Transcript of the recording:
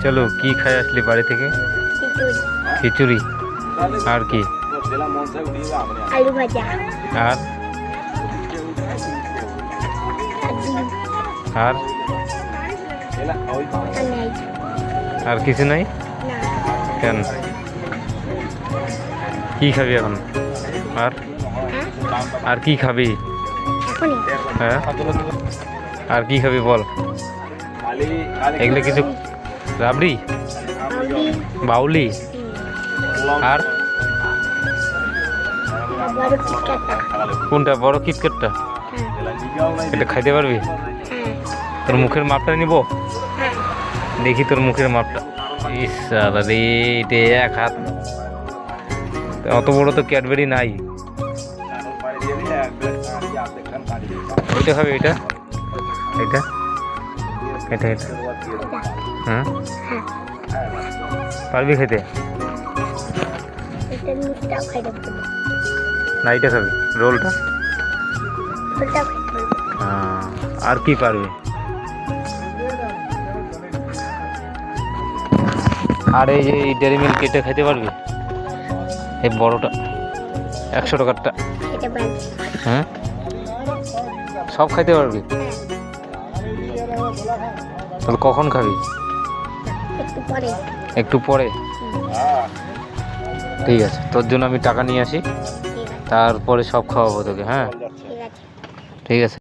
চলো, কি খাই আসলি বাড়ি থেকে? খিচুড়ি। আর কি? আলু ভাজা। আর আর আর কিছু নাই? কেন? কি খাবি এখন? আর আর কি খাবি? হ্যাঁ, আর কি খাবি বল? এগুলো কিছু রাবড়ি, বাউলি, আর কোনটা? বড় কিটকেটটা? এটা খাইতে পারবি? তোর মুখের মাপটা নিব, দেখি তোর মুখের মাপটা। ইস রে, এটা এক হাত, অত বড় তো ক্যাডবেরি নাই। ওইটা খাবি? এটা এটা এটা এটা হ্যাঁ, পারবি খেতে? না, এটা খাবি? রোলটা? হ্যাঁ, আর কি পারবি? আর এই যে ডেয়ারি মিল্ক, এটা খেতে পারবি? এই বড়টা 100 টাকারটা? হ্যাঁ, সব খাইতে পারবি? তাহলে কখন খাবি? একটু পরে। ঠিক আছে, তোর জন্য আমি টাকা নিয়ে আসি, তারপরে সব খাওয়াবো তোকে। হ্যাঁ, ঠিক আছে।